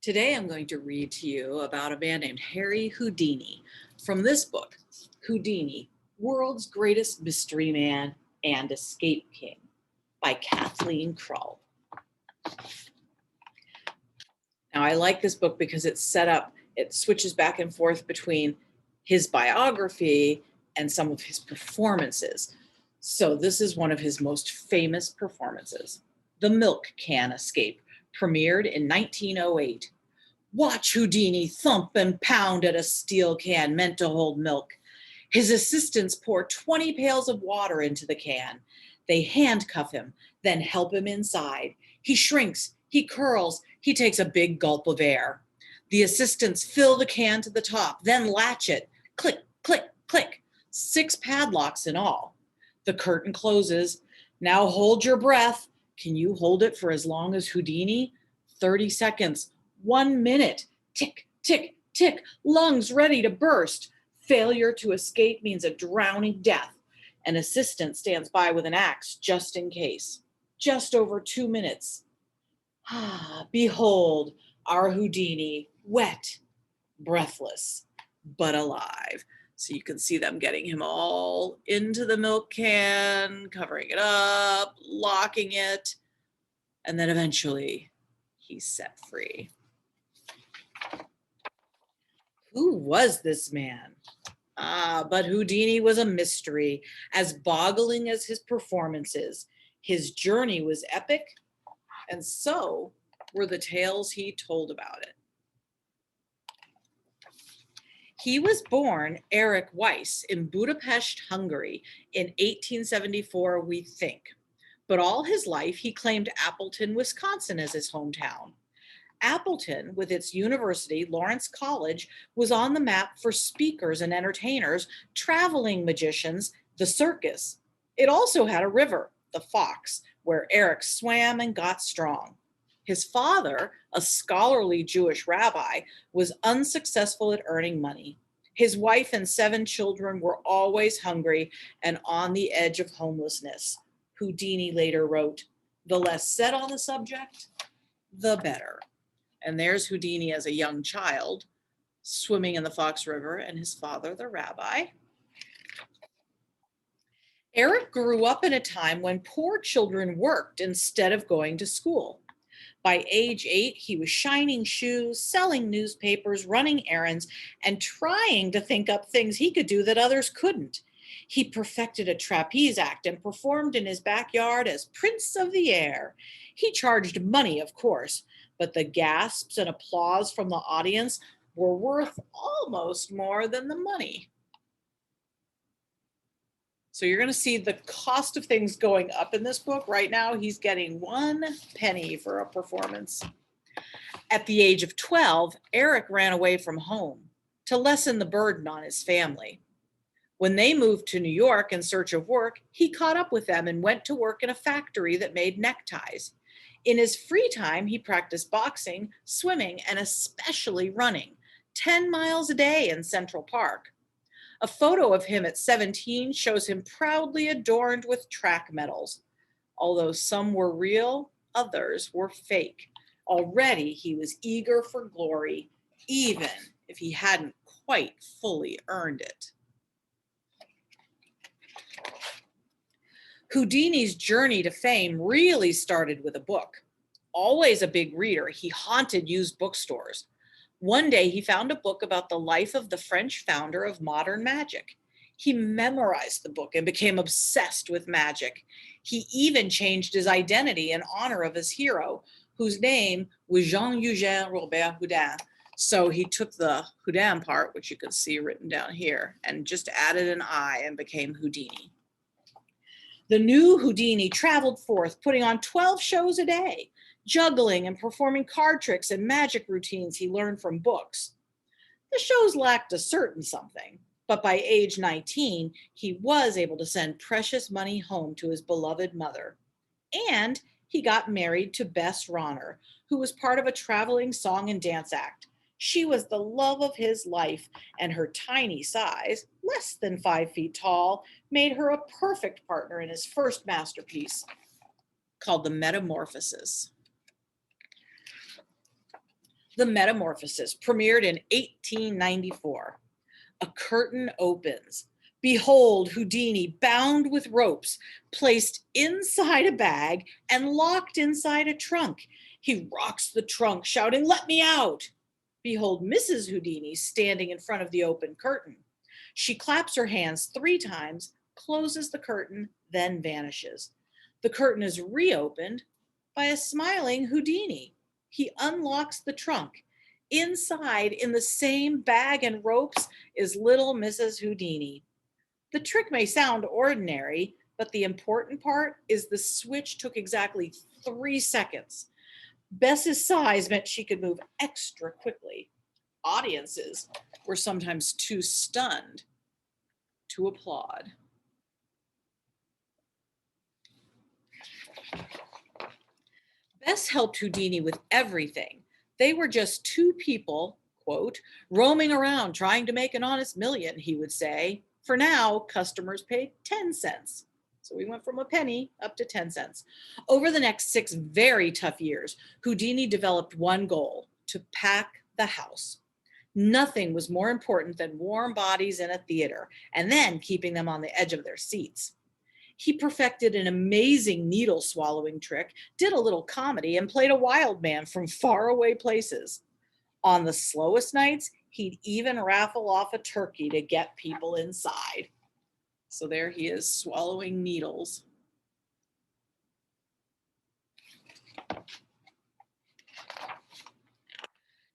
Today I'm going to read to you about a man named Harry Houdini from this book, Houdini, World's Greatest Mystery Man and Escape King by Kathleen Krull. Now I like this book because it's set up, it switches back and forth between his biography and some of his performances. So this is one of his most famous performances. The Milk Can Escape premiered in 1908. Watch Houdini thump and pound at a steel can meant to hold milk. His assistants pour 20 pails of water into the can. They handcuff him, then help him inside. He shrinks, he curls, he takes a big gulp of air. The assistants fill the can to the top, then latch it. Click, click, click. 6 padlocks in all. The curtain closes. Now hold your breath. Can you hold it for as long as Houdini? 30 seconds. 1 minute. Tick, tick, tick. Lungs ready to burst. Failure to escape means a drowning death. An assistant stands by with an axe just in case. Just over 2 minutes. Behold our Houdini, wet, breathless, but alive. So you can see them getting him all into the milk can, covering it up, locking it, and then eventually he's set free. Who was this man? But Houdini was a mystery, as boggling as his performances. His journey was epic, and so were the tales he told about it. He was born Erich Weiss in Budapest, Hungary in 1874, we think. But all his life he claimed Appleton, Wisconsin as his hometown. Appleton, with its university, Lawrence College, was on the map for speakers and entertainers, traveling magicians, the circus. It also had a river, the Fox, where Erich swam and got strong. His father, a scholarly Jewish rabbi, was unsuccessful at earning money. His wife and 7 children were always hungry and on the edge of homelessness. Houdini later wrote, "The less said on the subject, the better." And there's Houdini as a young child, swimming in the Fox River, and his father, the rabbi. Erich grew up in a time when poor children worked instead of going to school. By age 8, he was shining shoes, selling newspapers, running errands, and trying to think up things he could do that others couldn't. He perfected a trapeze act and performed in his backyard as Prince of the Air. He charged money, of course, but the gasps and applause from the audience were worth almost more than the money. So you're going to see the cost of things going up in this book. Right now, he's getting 1 penny for a performance. At the age of 12, Erich ran away from home to lessen the burden on his family. When they moved to New York in search of work, he caught up with them and went to work in a factory that made neckties. In his free time, he practiced boxing, swimming, and especially running, 10 miles a day in Central Park. A photo of him at 17 shows him proudly adorned with track medals. Although some were real, others were fake. Already he was eager for glory, even if he hadn't quite fully earned it. Houdini's journey to fame really started with a book. Always a big reader, he haunted used bookstores. One day he found a book about the life of the French founder of modern magic. He memorized the book and became obsessed with magic. He even changed his identity in honor of his hero, whose name was Jean-Eugène Robert Houdin. So he took the Houdin part, which you can see written down here, and just added an I and became Houdini. The new Houdini traveled forth, putting on 12 shows a day, juggling and performing card tricks and magic routines he learned from books. The shows lacked a certain something, but by age 19, he was able to send precious money home to his beloved mother. And he got married to Bess Ronner, who was part of a traveling song and dance act. She was the love of his life, and her tiny size, less than 5 feet tall, made her a perfect partner in his first masterpiece, called The Metamorphosis. The Metamorphosis premiered in 1894. A curtain opens. Behold Houdini bound with ropes, placed inside a bag and locked inside a trunk. He rocks the trunk, shouting, "Let me out!" Behold Mrs. Houdini standing in front of the open curtain. She claps her hands 3 times, closes the curtain, then vanishes. The curtain is reopened by a smiling Houdini. He unlocks the trunk. Inside, in the same bag and ropes, is little Mrs. Houdini. The trick may sound ordinary, but the important part is the switch took exactly 3 seconds. Bess's size meant she could move extra quickly. Audiences were sometimes too stunned to applaud. Bess helped Houdini with everything. They were just 2 people, quote, roaming around trying to make an honest million, he would say. For now, customers paid 10 cents. So we went from a penny up to 10 cents. Over the next 6 very tough years, Houdini developed one goal: to pack the house. Nothing was more important than warm bodies in a theater and then keeping them on the edge of their seats. He perfected an amazing needle swallowing trick, did a little comedy, and played a wild man from faraway places. On the slowest nights, he'd even raffle off a turkey to get people inside. So there he is, swallowing needles.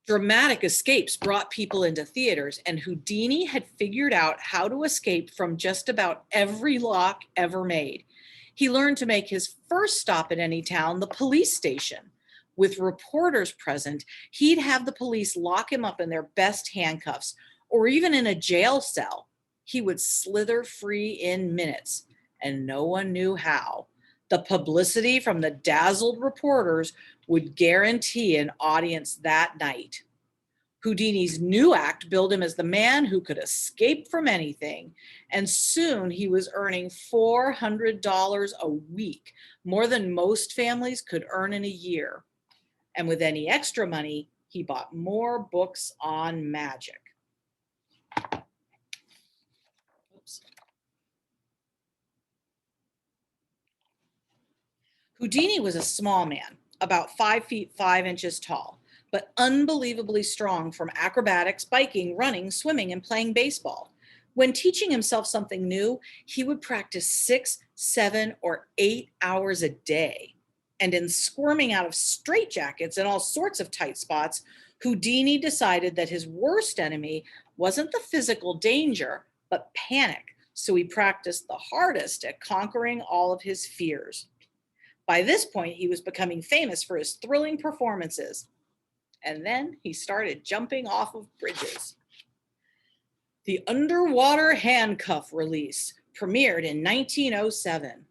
Dramatic escapes brought people into theaters, and Houdini had figured out how to escape from just about every lock ever made. He learned to make his first stop at any town the police station. With reporters present, he'd have the police lock him up in their best handcuffs, or even in a jail cell. He would slither free in minutes, and no one knew how. The publicity from the dazzled reporters would guarantee an audience that night. Houdini's new act billed him as the man who could escape from anything, and soon he was earning $400 a week, more than most families could earn in a year. And with any extra money, he bought more books on magic. Oops. Houdini was a small man, about 5 feet 5 inches tall, but unbelievably strong from acrobatics, biking, running, swimming, and playing baseball. When teaching himself something new, he would practice 6, 7, or 8 hours a day. And in squirming out of straitjackets and all sorts of tight spots, Houdini decided that his worst enemy wasn't the physical danger, but panic. So he practiced the hardest at conquering all of his fears. By this point, he was becoming famous for his thrilling performances. And then he started jumping off of bridges. The Underwater Handcuff release premiered in 1907.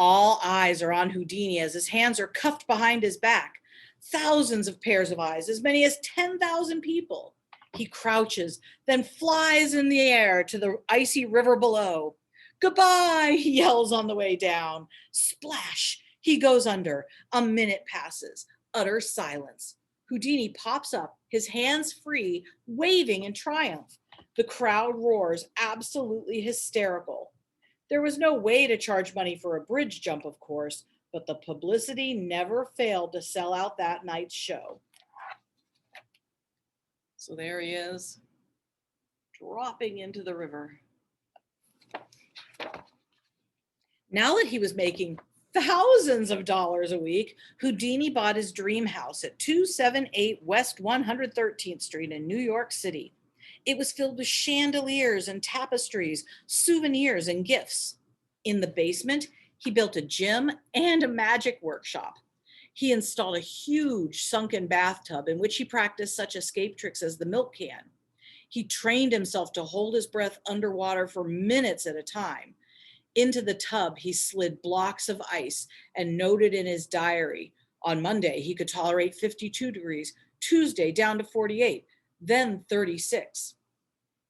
All eyes are on Houdini as his hands are cuffed behind his back. Thousands of pairs of eyes, as many as 10,000 people. He crouches, then flies in the air to the icy river below. Goodbye, he yells on the way down. Splash, he goes under. A minute passes, utter silence. Houdini pops up, his hands free, waving in triumph. The crowd roars, absolutely hysterical. There was no way to charge money for a bridge jump, of course, but the publicity never failed to sell out that night's show. So there he is, dropping into the river. Now that he was making thousands of dollars a week, Houdini bought his dream house at 278 West 113th Street in New York City. It was filled with chandeliers and tapestries, souvenirs and gifts. In the basement, he built a gym and a magic workshop. He installed a huge sunken bathtub in which he practiced such escape tricks as the milk can. He trained himself to hold his breath underwater for minutes at a time. Into the tub, he slid blocks of ice and noted in his diary, on Monday, he could tolerate 52 degrees, Tuesday down to 48, then 36.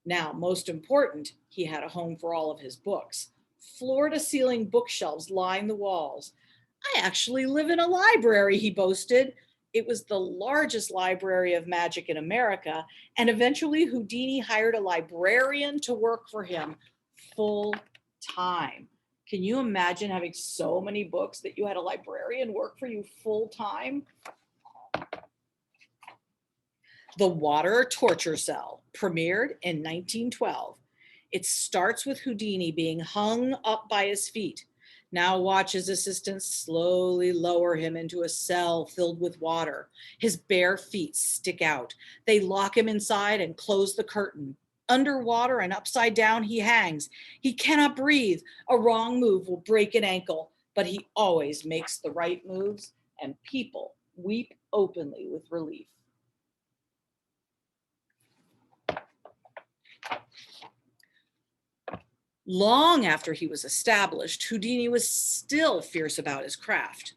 Now, most important, he had a home for all of his books. Floor-to-ceiling bookshelves lined the walls. I actually live in a library, he boasted. It was the largest library of magic in America, and eventually Houdini hired a librarian to work for him full time. Can you imagine having so many books that you had a librarian work for you full time? The Water Torture Cell premiered in 1912. It starts with Houdini being hung up by his feet. Now watch his assistants slowly lower him into a cell filled with water. His bare feet stick out. They lock him inside and close the curtain. Underwater and upside down he hangs. He cannot breathe. A wrong move will break an ankle, but he always makes the right moves, and people weep openly with relief. Long after he was established, Houdini was still fierce about his craft.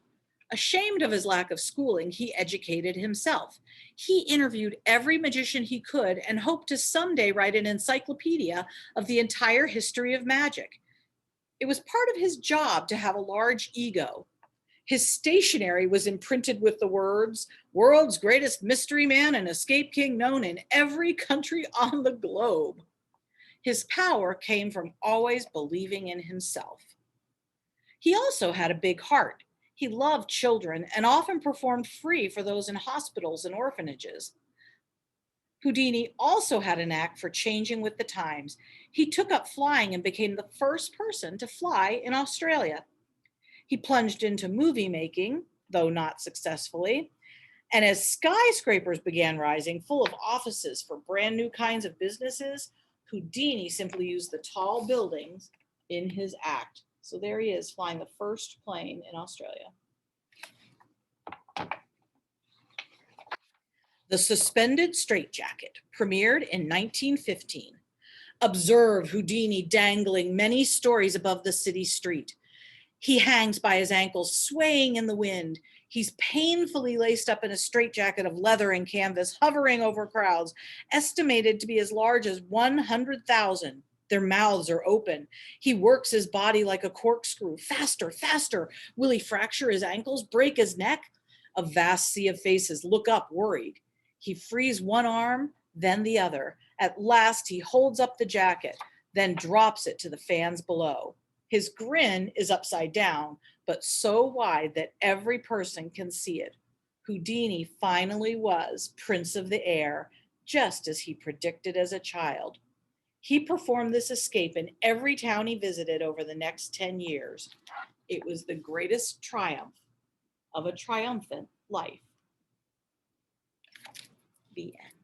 Ashamed of his lack of schooling, he educated himself. He interviewed every magician he could and hoped to someday write an encyclopedia of the entire history of magic. It was part of his job to have a large ego. His stationery was imprinted with the words, "World's greatest mystery man and escape king known in every country on the globe." His power came from always believing in himself. He also had a big heart. He loved children and often performed free for those in hospitals and orphanages. Houdini also had a knack for changing with the times. He took up flying and became the first person to fly in Australia. He plunged into movie making, though not successfully. And as skyscrapers began rising, full of offices for brand new kinds of businesses, Houdini simply used the tall buildings in his act. So there he is, flying the first plane in Australia. The Suspended Straitjacket premiered in 1915. Observe Houdini dangling many stories above the city street. He hangs by his ankles, swaying in the wind. He's painfully laced up in a straitjacket of leather and canvas, hovering over crowds, estimated to be as large as 100,000. Their mouths are open. He works his body like a corkscrew. Faster, faster. Will he fracture his ankles, break his neck? A vast sea of faces look up, worried. He frees one arm, then the other. At last, he holds up the jacket, then drops it to the fans below. His grin is upside down, but so wide that every person can see it. Houdini finally was Prince of the Air, just as he predicted as a child. He performed this escape in every town he visited over the next 10 years. It was the greatest triumph of a triumphant life. The end.